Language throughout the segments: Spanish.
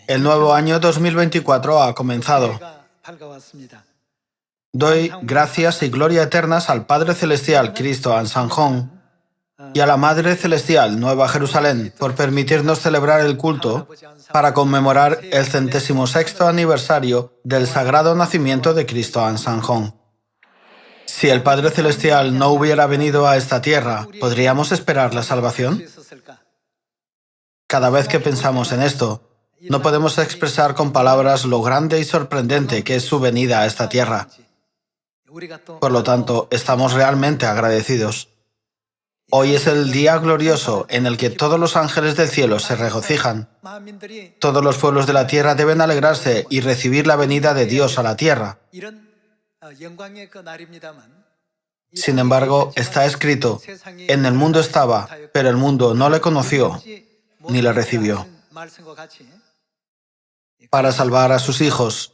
El nuevo año 2024 ha comenzado. Doy gracias y gloria eternas al Padre Celestial, Cristo Ansanjón, y a la Madre Celestial, Nueva Jerusalén, por permitirnos celebrar el culto para conmemorar el 106º aniversario del sagrado nacimiento de Cristo Ansanjón. Si el Padre Celestial no hubiera venido a esta tierra, ¿podríamos esperar la salvación? Cada vez que pensamos en esto, no podemos expresar con palabras lo grande y sorprendente que es su venida a esta tierra. Por lo tanto, estamos realmente agradecidos. Hoy es el día glorioso en el que todos los ángeles del cielo se regocijan. Todos los pueblos de la tierra deben alegrarse y recibir la venida de Dios a la tierra. Sin embargo, está escrito, en el mundo estaba, pero el mundo no le conoció ni le recibió. Para salvar a sus hijos,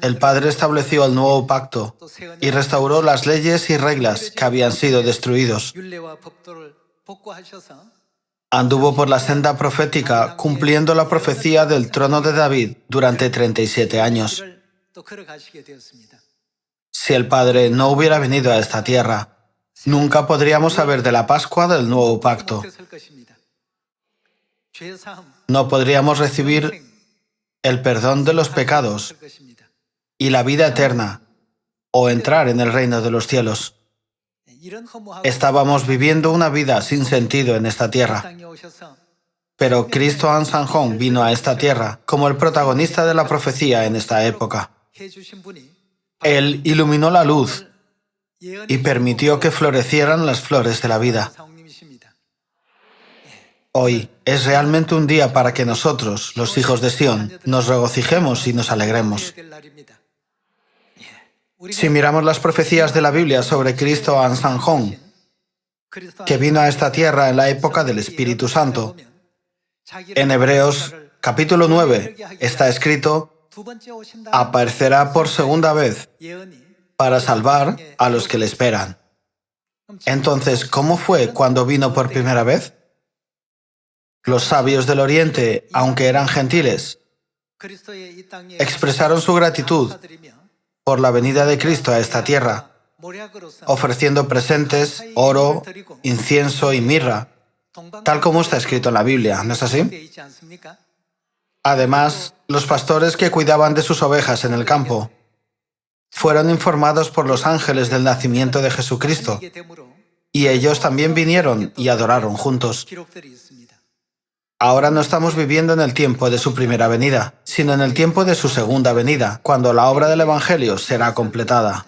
el Padre estableció el nuevo pacto y restauró las leyes y reglas que habían sido destruidos. Anduvo por la senda profética cumpliendo la profecía del trono de David durante 37 años. Si el Padre no hubiera venido a esta tierra, nunca podríamos saber de la Pascua del nuevo pacto. No podríamos recibir el perdón de los pecados y la vida eterna o entrar en el reino de los cielos. Estábamos viviendo una vida sin sentido en esta tierra. Pero Cristo Ansanjón vino a esta tierra como el protagonista de la profecía en esta época. Él iluminó la luz y permitió que florecieran las flores de la vida. Hoy es realmente un día para que nosotros, los hijos de Sión, nos regocijemos y nos alegremos. Si miramos las profecías de la Biblia sobre Cristo Ansanjón, que vino a esta tierra en la época del Espíritu Santo, en Hebreos capítulo 9 está escrito, aparecerá por segunda vez para salvar a los que le esperan. Entonces, ¿cómo fue cuando vino por primera vez? Los sabios del Oriente, aunque eran gentiles, expresaron su gratitud por la venida de Cristo a esta tierra, ofreciendo presentes, oro, incienso y mirra, tal como está escrito en la Biblia, ¿no es así? Además, los pastores que cuidaban de sus ovejas en el campo fueron informados por los ángeles del nacimiento de Jesucristo, y ellos también vinieron y adoraron juntos. Ahora no estamos viviendo en el tiempo de su primera venida, sino en el tiempo de su segunda venida, cuando la obra del Evangelio será completada.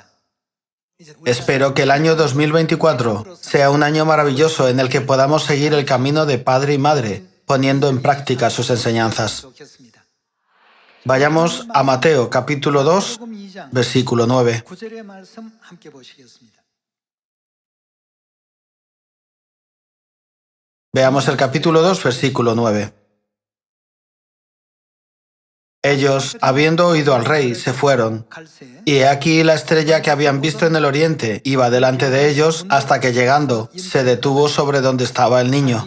Espero que el año 2024 sea un año maravilloso en el que podamos seguir el camino de padre y madre, poniendo en práctica sus enseñanzas. Vayamos a Mateo capítulo 2, versículo 9. Veamos el capítulo 2, versículo 9. Ellos, habiendo oído al rey, se fueron, y he aquí la estrella que habían visto en el oriente iba delante de ellos hasta que llegando se detuvo sobre donde estaba el niño.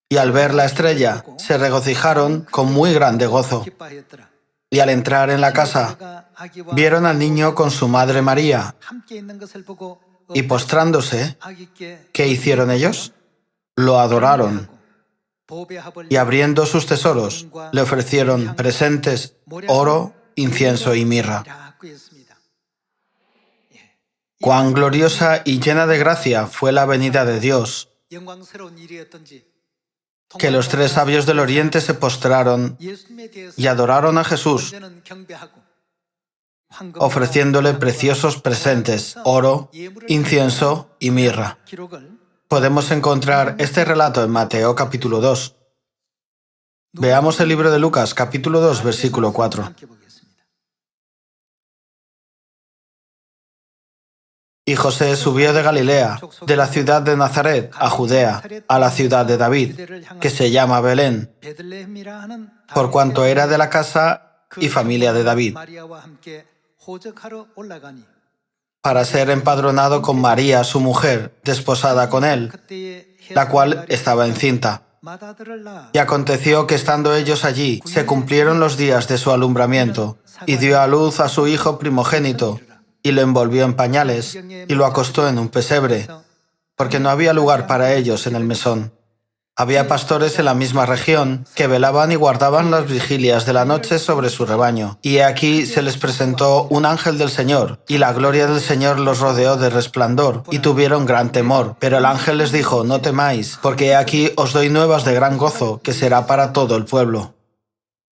Y al ver la estrella, se regocijaron con muy grande gozo. Y al entrar en la casa, vieron al niño con su madre María, y postrándose, ¿qué hicieron ellos? Lo adoraron. Y abriendo sus tesoros, le ofrecieron presentes, oro, incienso y mirra. Cuán gloriosa y llena de gracia fue la venida de Dios, que los tres sabios del Oriente se postraron y adoraron a Jesús, ofreciéndole preciosos presentes, oro, incienso y mirra. Podemos encontrar este relato en Mateo capítulo 2. Veamos el libro de Lucas capítulo 2, versículo 4. Y José subió de Galilea, de la ciudad de Nazaret, a Judea, a la ciudad de David, que se llama Belén, por cuanto era de la casa y familia de David, para ser empadronado con María, su mujer, desposada con él, la cual estaba encinta. Y aconteció que estando ellos allí, se cumplieron los días de su alumbramiento, y dio a luz a su hijo primogénito, y lo envolvió en pañales, y lo acostó en un pesebre, porque no había lugar para ellos en el mesón. Había pastores en la misma región que velaban y guardaban las vigilias de la noche sobre su rebaño. Y he aquí se les presentó un ángel del Señor, y la gloria del Señor los rodeó de resplandor, y tuvieron gran temor. Pero el ángel les dijo: no temáis, porque he aquí os doy nuevas de gran gozo, que será para todo el pueblo.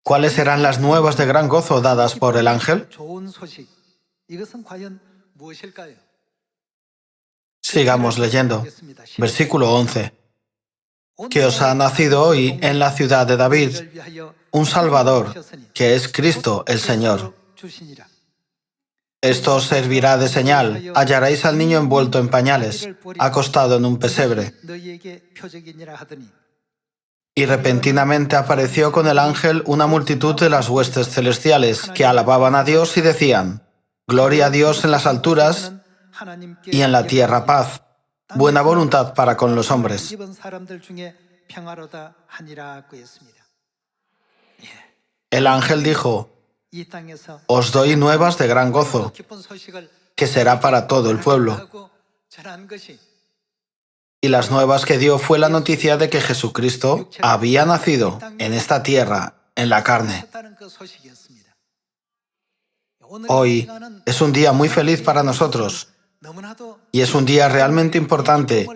¿Cuáles serán las nuevas de gran gozo dadas por el ángel? Sigamos leyendo. Versículo 11. Que os ha nacido hoy en la ciudad de David un Salvador, que es Cristo el Señor. Esto os servirá de señal: hallaréis al niño envuelto en pañales, acostado en un pesebre. Y repentinamente apareció con el ángel una multitud de las huestes celestiales, que alababan a Dios y decían: Gloria a Dios en las alturas, y en la tierra paz, buena voluntad para con los hombres. El ángel dijo: os doy nuevas de gran gozo, que será para todo el pueblo. Y las nuevas que dio fue la noticia de que Jesucristo había nacido en esta tierra, en la carne. Hoy es un día muy feliz para nosotros, y es un día realmente importante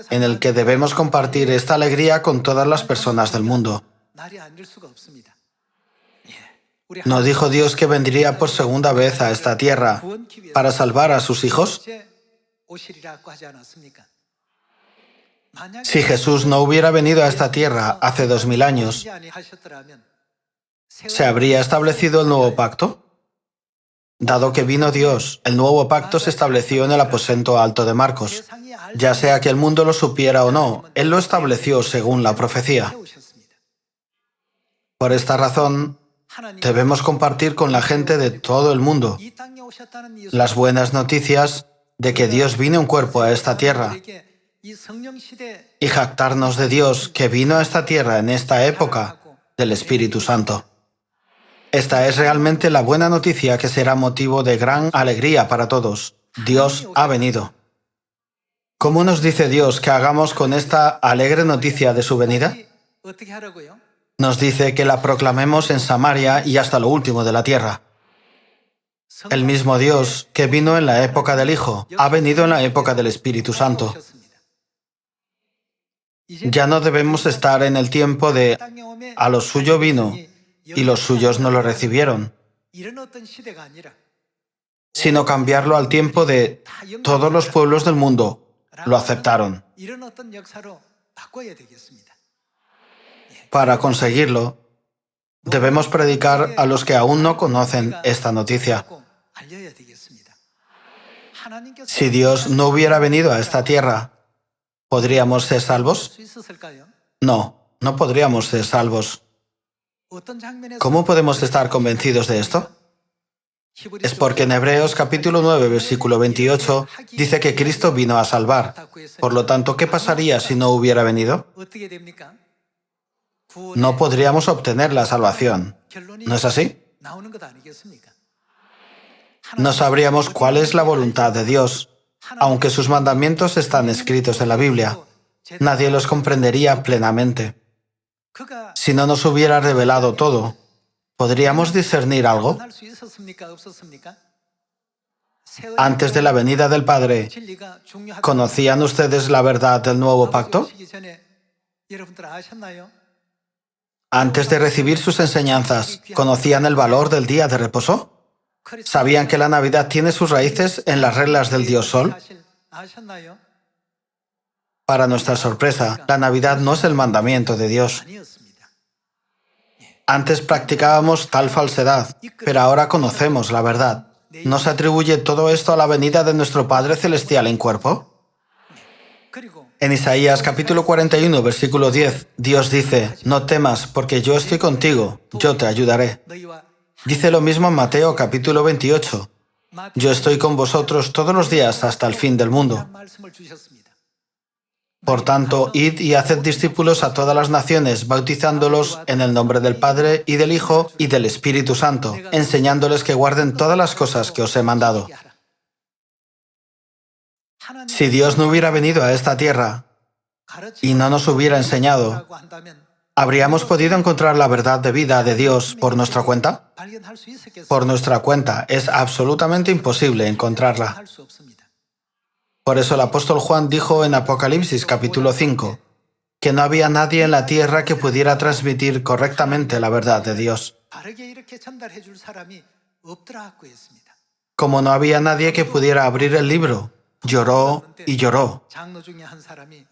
en el que debemos compartir esta alegría con todas las personas del mundo. ¿No dijo Dios que vendría por segunda vez a esta tierra para salvar a sus hijos? Si Jesús no hubiera venido a esta tierra hace 2000 años, ¿se habría establecido el nuevo pacto? Dado que vino Dios, el nuevo pacto se estableció en el aposento alto de Marcos. Ya sea que el mundo lo supiera o no, Él lo estableció según la profecía. Por esta razón, debemos compartir con la gente de todo el mundo las buenas noticias de que Dios vino en cuerpo a esta tierra y jactarnos de Dios que vino a esta tierra en esta época del Espíritu Santo. Esta es realmente la buena noticia que será motivo de gran alegría para todos. Dios ha venido. ¿Cómo nos dice Dios que hagamos con esta alegre noticia de su venida? Nos dice que la proclamemos en Samaria y hasta lo último de la tierra. El mismo Dios que vino en la época del Hijo ha venido en la época del Espíritu Santo. Ya no debemos estar en el tiempo de a lo suyo vino y los suyos no lo recibieron, sino cambiarlo al tiempo de todos los pueblos del mundo lo aceptaron. Para conseguirlo, debemos predicar a los que aún no conocen esta noticia. Si Dios no hubiera venido a esta tierra, ¿podríamos ser salvos? No, no podríamos ser salvos. ¿Cómo podemos estar convencidos de esto? Es porque en Hebreos capítulo 9, versículo 28, dice que Cristo vino a salvar. Por lo tanto, ¿qué pasaría si no hubiera venido? No podríamos obtener la salvación. ¿No es así? No sabríamos cuál es la voluntad de Dios, aunque sus mandamientos están escritos en la Biblia. Nadie los comprendería plenamente. Si no nos hubiera revelado todo, ¿podríamos discernir algo? Antes de la venida del Padre, ¿conocían ustedes la verdad del nuevo pacto? Antes de recibir sus enseñanzas, ¿conocían el valor del día de reposo? ¿Sabían que la Navidad tiene sus raíces en las reglas del dios Sol? Para nuestra sorpresa, la Navidad no es el mandamiento de Dios. Antes practicábamos tal falsedad, pero ahora conocemos la verdad. ¿No se atribuye todo esto a la venida de nuestro Padre Celestial en cuerpo? En Isaías capítulo 41, versículo 10, Dios dice: no temas, porque yo estoy contigo, yo te ayudaré. Dice lo mismo en Mateo capítulo 28, yo estoy con vosotros todos los días hasta el fin del mundo. Por tanto, id y haced discípulos a todas las naciones, bautizándolos en el nombre del Padre y del Hijo y del Espíritu Santo, enseñándoles que guarden todas las cosas que os he mandado. Si Dios no hubiera venido a esta tierra y no nos hubiera enseñado, ¿habríamos podido encontrar la verdad de vida de Dios por nuestra cuenta? Por nuestra cuenta es absolutamente imposible encontrarla. Por eso el apóstol Juan dijo en Apocalipsis capítulo 5 que no había nadie en la tierra que pudiera transmitir correctamente la verdad de Dios. Como no había nadie que pudiera abrir el libro, lloró y lloró.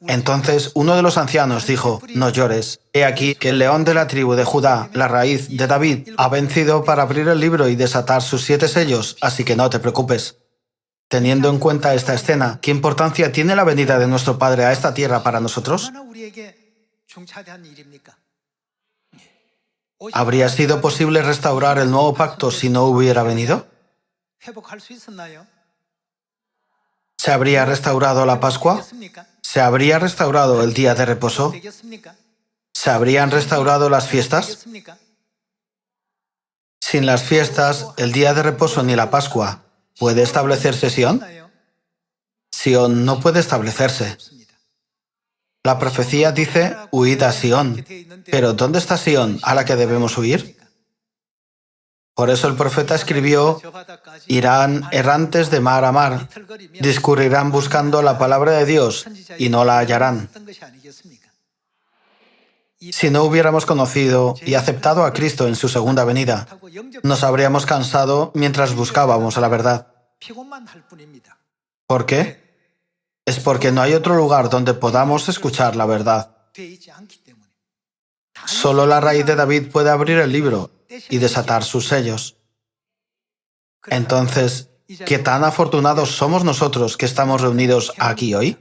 Entonces uno de los ancianos dijo: no llores, he aquí que el león de la tribu de Judá, la raíz de David, ha vencido para abrir el libro y desatar sus 7 sellos, así que no te preocupes. Teniendo en cuenta esta escena, ¿qué importancia tiene la venida de nuestro Padre a esta tierra para nosotros? ¿Habría sido posible restaurar el nuevo pacto si no hubiera venido? ¿Se habría restaurado la Pascua? ¿Se habría restaurado el día de reposo? ¿Se habrían restaurado las fiestas? Sin las fiestas, el día de reposo ni la Pascua, ¿puede establecerse Sion? Sion no puede establecerse. La profecía dice: huid a Sion. Pero ¿dónde está Sion a la que debemos huir? Por eso el profeta escribió: irán errantes de mar a mar, discurrirán buscando la palabra de Dios y no la hallarán. Si no hubiéramos conocido y aceptado a Cristo en su segunda venida, nos habríamos cansado mientras buscábamos la verdad. ¿Por qué? Es porque no hay otro lugar donde podamos escuchar la verdad. Solo la raíz de David puede abrir el libro y desatar sus sellos. Entonces, ¿qué tan afortunados somos nosotros que estamos reunidos aquí hoy?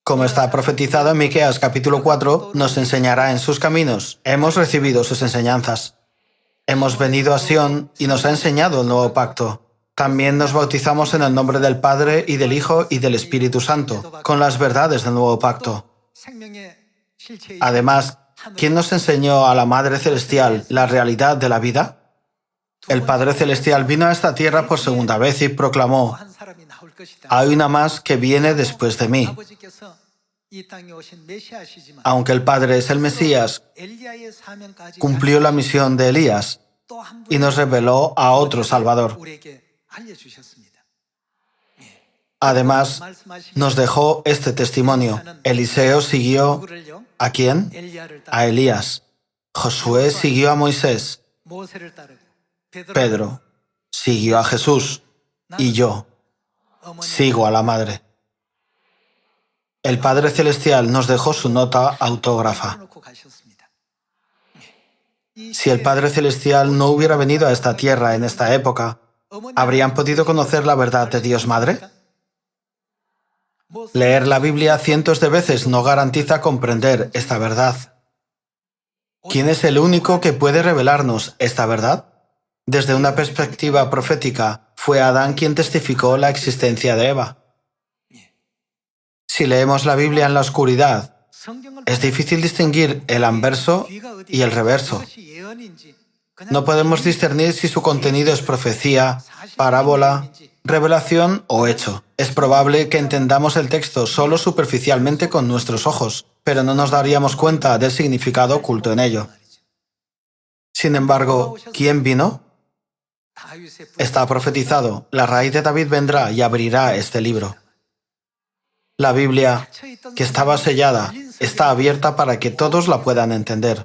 Como está profetizado en Miqueas capítulo 4, nos enseñará en sus caminos. Hemos recibido sus enseñanzas. Hemos venido a Sion y nos ha enseñado el nuevo pacto. También nos bautizamos en el nombre del Padre y del Hijo y del Espíritu Santo, con las verdades del nuevo pacto. Además, ¿quién nos enseñó a la Madre Celestial la realidad de la vida? El Padre Celestial vino a esta tierra por segunda vez y proclamó: hay una más que viene después de mí. Aunque el Padre es el Mesías, cumplió la misión de Elías y nos reveló a otro Salvador. Además, nos dejó este testimonio. Eliseo siguió ¿a quién? A Elías. Josué siguió a Moisés. Pedro siguió a Jesús. Y yo sigo a la Madre. El Padre Celestial nos dejó su nota autógrafa. Si el Padre Celestial no hubiera venido a esta tierra en esta época, ¿habrían podido conocer la verdad de Dios Madre? Leer la Biblia cientos de veces no garantiza comprender esta verdad. ¿Quién es el único que puede revelarnos esta verdad? Desde una perspectiva profética, fue Adán quien testificó la existencia de Eva. Si leemos la Biblia en la oscuridad, es difícil distinguir el anverso y el reverso. No podemos discernir si su contenido es profecía, parábola, revelación o hecho. Es probable que entendamos el texto solo superficialmente con nuestros ojos, pero no nos daríamos cuenta del significado oculto en ello. Sin embargo, ¿quién vino? Está profetizado: la raíz de David vendrá y abrirá este libro. La Biblia, que estaba sellada, está abierta para que todos la puedan entender.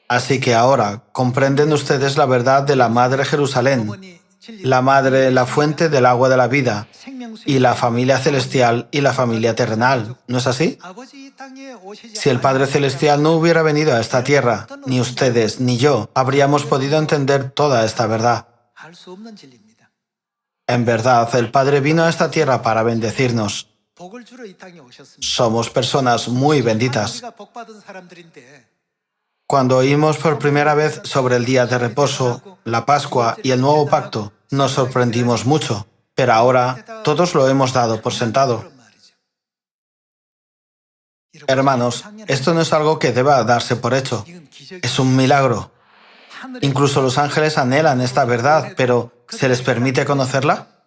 Así que ahora comprenden ustedes la verdad de la Madre Jerusalén, la Madre, la fuente del agua de la vida, y la familia celestial y la familia terrenal. ¿No es así? Si el Padre Celestial no hubiera venido a esta tierra, ni ustedes ni yo habríamos podido entender toda esta verdad. En verdad, el Padre vino a esta tierra para bendecirnos. Somos personas muy benditas. Cuando oímos por primera vez sobre el día de reposo, la Pascua y el nuevo pacto, nos sorprendimos mucho. pero ahora todos lo hemos dado por sentado. Hermanos, esto no es algo que deba darse por hecho. Es un milagro. Incluso los ángeles anhelan esta verdad, pero ¿se les permite conocerla?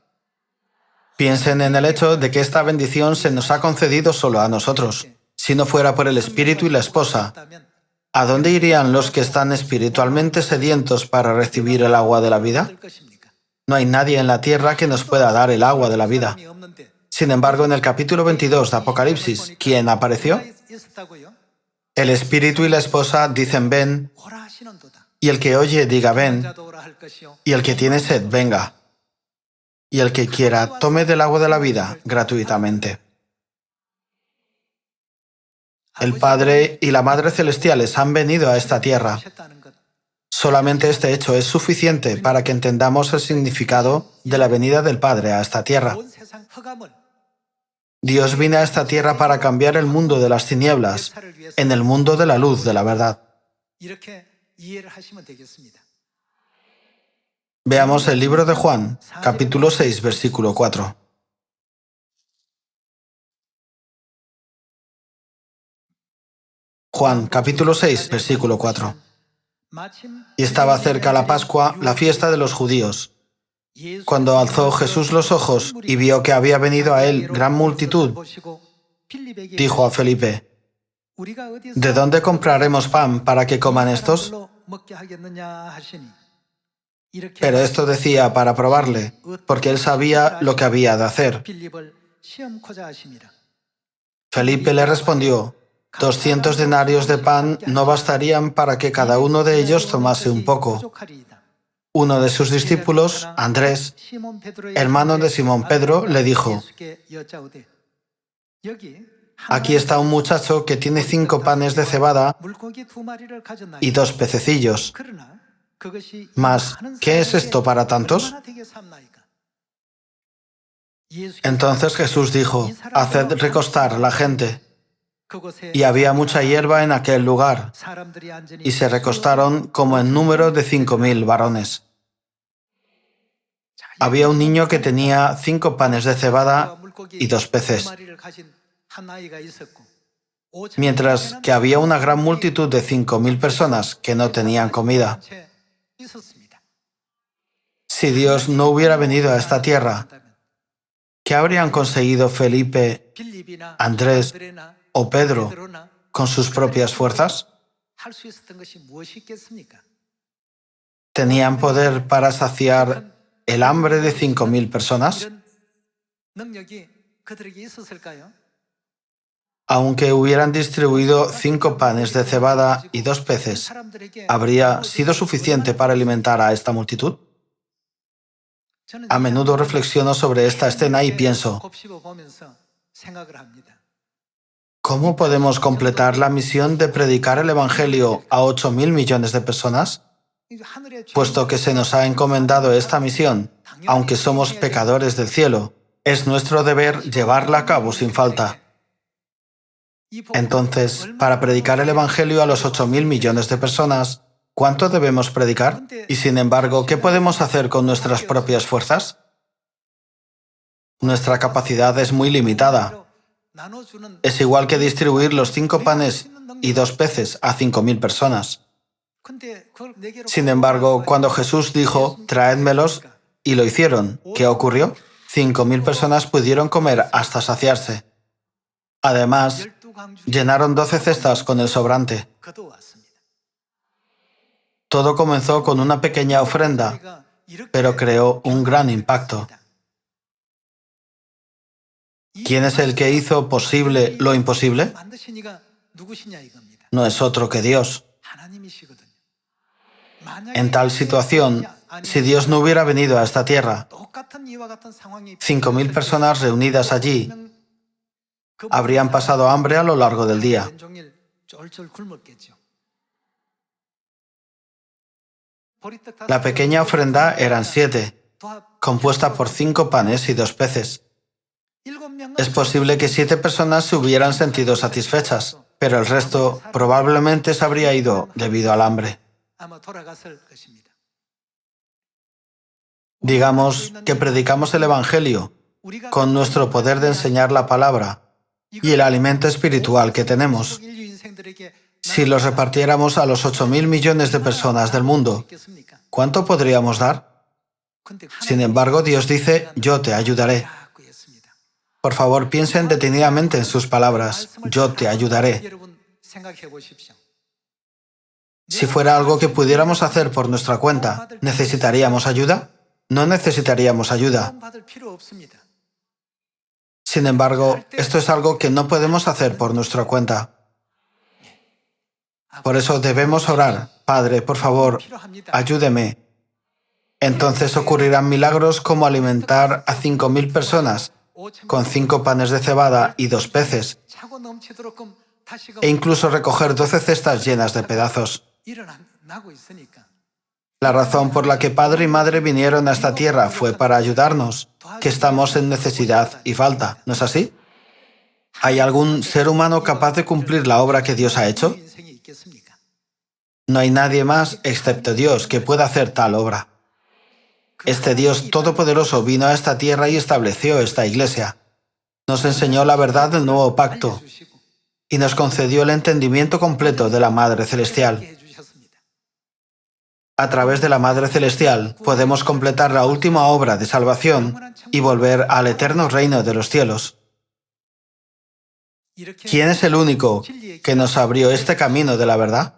Piensen en el hecho de que esta bendición se nos ha concedido solo a nosotros. Si no fuera por el Espíritu y la esposa, ¿a dónde irían los que están espiritualmente sedientos para recibir el agua de la vida? No hay nadie en la tierra que nos pueda dar el agua de la vida. Sin embargo, en el capítulo 22 de Apocalipsis, ¿quién apareció? El Espíritu y la esposa dicen ven, y el que oye diga ven, y el que tiene sed venga, y el que quiera tome del agua de la vida gratuitamente. El Padre y la Madre Celestiales han venido a esta tierra. Solamente este hecho es suficiente para que entendamos el significado de la venida del Padre a esta tierra. Dios vino a esta tierra para cambiar el mundo de las tinieblas en el mundo de la luz de la verdad. Veamos el libro de Juan, capítulo 6, versículo 4. Juan, capítulo 6, versículo 4. Y estaba cerca la Pascua, la fiesta de los judíos. Cuando alzó Jesús los ojos y vio que había venido a él gran multitud, dijo a Felipe, ¿de dónde compraremos pan para que coman estos? Pero esto decía para probarle, porque él sabía lo que había de hacer. Felipe le respondió, 200 denarios de pan no bastarían para que cada uno de ellos tomase un poco. Uno de sus discípulos, Andrés, hermano de Simón Pedro, le dijo, aquí está un muchacho que tiene 5 panes de cebada y 2 pececillos. Mas, ¿qué es esto para tantos? Entonces Jesús dijo, haced recostar a la gente. Y había mucha hierba en aquel lugar, y se recostaron como en número de 5.000 varones. Había un niño que tenía 5 panes de cebada y 2 peces, mientras que había una gran multitud de 5.000 personas que no tenían comida. Si Dios no hubiera venido a esta tierra, ¿qué habrían conseguido Felipe, Andrés o Pedro con sus propias fuerzas? ¿Tenían poder para saciar el hambre de 5.000 personas? Aunque hubieran distribuido 5 panes de cebada y 2 peces, ¿habría sido suficiente para alimentar a esta multitud? A menudo reflexiono sobre esta escena y pienso, ¿cómo podemos completar la misión de predicar el Evangelio a 8.000 millones de personas? Puesto que se nos ha encomendado esta misión, aunque somos pecadores del cielo, es nuestro deber llevarla a cabo sin falta. Entonces, para predicar el Evangelio a los 8.000 millones de personas, ¿cuánto debemos predicar? Y sin embargo, ¿qué podemos hacer con nuestras propias fuerzas? Nuestra capacidad es muy limitada. Es igual que distribuir los 5 panes y 2 peces a 5.000 personas. Sin embargo, cuando Jesús dijo, traédmelos, y lo hicieron, ¿qué ocurrió? 5.000 personas pudieron comer hasta saciarse. Además, llenaron 12 cestas con el sobrante. Todo comenzó con una pequeña ofrenda, pero creó un gran impacto. ¿Quién es el que hizo posible lo imposible? No es otro que Dios. En tal situación, si Dios no hubiera venido a esta tierra, 5.000 personas reunidas allí habrían pasado hambre a lo largo del día. La pequeña ofrenda eran 7, compuesta por 5 panes y 2 peces. Es posible que 7 personas se hubieran sentido satisfechas, pero el resto probablemente se habría ido debido al hambre. Digamos que predicamos el Evangelio con nuestro poder de enseñar la palabra y el alimento espiritual que tenemos. Si los repartiéramos a los 8.000 millones de personas del mundo, ¿cuánto podríamos dar? Sin embargo, Dios dice, yo te ayudaré. Por favor, piensen detenidamente en sus palabras, yo te ayudaré. Si fuera algo que pudiéramos hacer por nuestra cuenta, ¿necesitaríamos ayuda? No necesitaríamos ayuda. Sin embargo, esto es algo que no podemos hacer por nuestra cuenta. Por eso debemos orar, Padre, por favor, ayúdeme. Entonces ocurrirán milagros como alimentar a 5.000 personas con 5 panes de cebada y 2 peces, e incluso recoger 12 cestas llenas de pedazos. La razón por la que Padre y Madre vinieron a esta tierra fue para ayudarnos, que estamos en necesidad y falta, ¿no es así? ¿Hay algún ser humano capaz de cumplir la obra que Dios ha hecho? No hay nadie más, excepto Dios, que pueda hacer tal obra. Este Dios todopoderoso vino a esta tierra y estableció esta iglesia. Nos enseñó la verdad del nuevo pacto y nos concedió el entendimiento completo de la Madre Celestial. A través de la Madre Celestial podemos completar la última obra de salvación y volver al eterno reino de los cielos. ¿Quién es el único que nos abrió este camino de la verdad?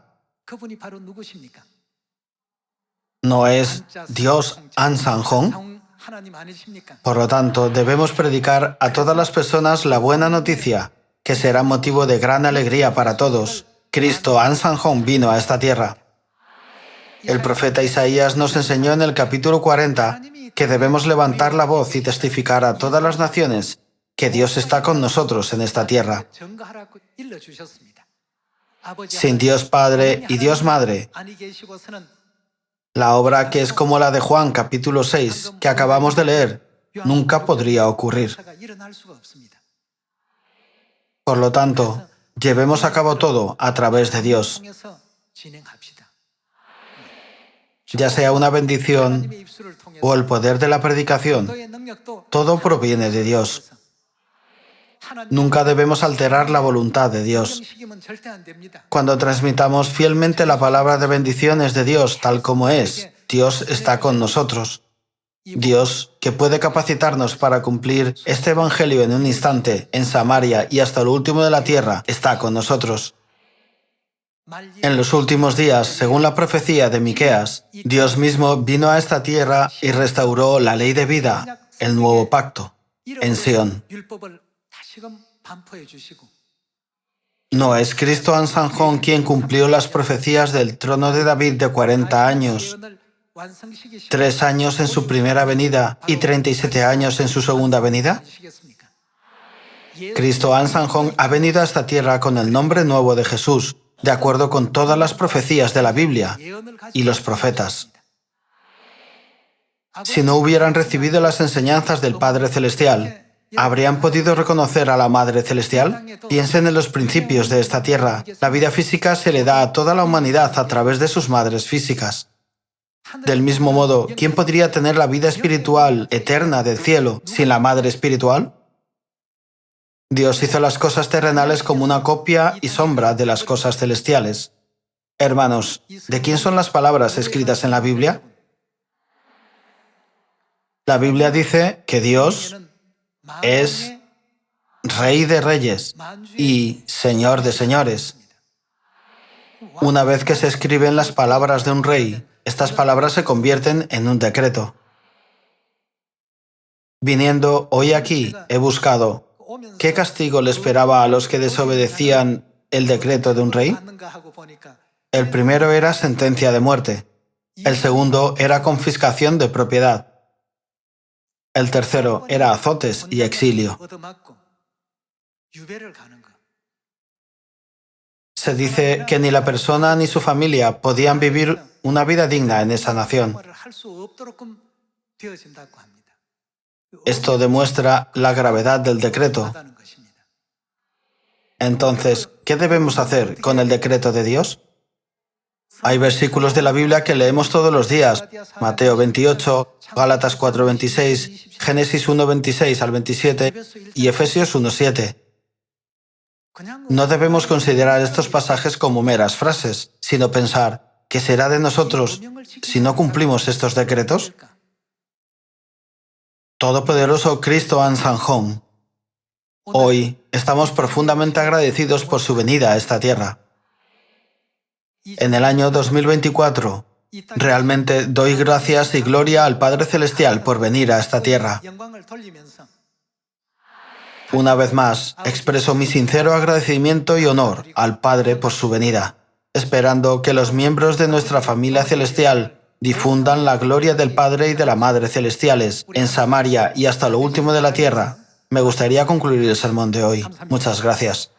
¿No es Dios An-San-Hong? Por lo tanto, debemos predicar a todas las personas la buena noticia, que será motivo de gran alegría para todos. Cristo An-San-Hong vino a esta tierra. El profeta Isaías nos enseñó en el capítulo 40 que debemos levantar la voz y testificar a todas las naciones que Dios está con nosotros en esta tierra. Sin Dios Padre y Dios Madre, la obra que es como la de Juan capítulo 6, que acabamos de leer, nunca podría ocurrir. Por lo tanto, llevemos a cabo todo a través de Dios. Ya sea una bendición o el poder de la predicación, todo proviene de Dios. Nunca debemos alterar la voluntad de Dios. Cuando transmitamos fielmente la palabra de bendiciones de Dios tal como es, Dios está con nosotros. Dios, que puede capacitarnos para cumplir este evangelio en un instante, en Samaria y hasta lo último de la tierra, está con nosotros. En los últimos días, según la profecía de Miqueas, Dios mismo vino a esta tierra y restauró la ley de vida, el nuevo pacto, en Sion. ¿No es Cristo An-San-Hong quien cumplió las profecías del trono de David de 40 años, 3 años en su primera venida y 37 años en su segunda venida? Cristo An-San-Hong ha venido a esta tierra con el nombre nuevo de Jesús, de acuerdo con todas las profecías de la Biblia y los profetas. Si no hubieran recibido las enseñanzas del Padre Celestial, ¿habrían podido reconocer a la Madre Celestial? Piensen en los principios de esta tierra. La vida física se le da a toda la humanidad a través de sus madres físicas. Del mismo modo, ¿quién podría tener la vida espiritual eterna del cielo sin la Madre espiritual? Dios hizo las cosas terrenales como una copia y sombra de las cosas celestiales. Hermanos, ¿de quién son las palabras escritas en la Biblia? La Biblia dice que Dios es Rey de Reyes y Señor de Señores. Una vez que se escriben las palabras de un rey, estas palabras se convierten en un decreto. Viniendo hoy aquí, he buscado ¿qué castigo le esperaba a los que desobedecían el decreto de un rey? El primero era sentencia de muerte. El segundo era confiscación de propiedad. El tercero era azotes y exilio. Se dice que ni la persona ni su familia podían vivir una vida digna en esa nación. Esto demuestra la gravedad del decreto. Entonces, ¿qué debemos hacer con el decreto de Dios? Hay versículos de la Biblia que leemos todos los días. Mateo 28, Gálatas 4:26, Génesis 1:26 al 27 y Efesios 1:7. No debemos considerar estos pasajes como meras frases, sino pensar, ¿qué será de nosotros si no cumplimos estos decretos? Todopoderoso Cristo Ansanjón, hoy estamos profundamente agradecidos por su venida a esta tierra. En el año 2024, realmente doy gracias y gloria al Padre Celestial por venir a esta tierra. Una vez más, expreso mi sincero agradecimiento y honor al Padre por su venida, esperando que los miembros de nuestra familia celestial difundan la gloria del Padre y de la Madre celestiales en Samaria y hasta lo último de la tierra. Me gustaría concluir el sermón de hoy. Muchas gracias.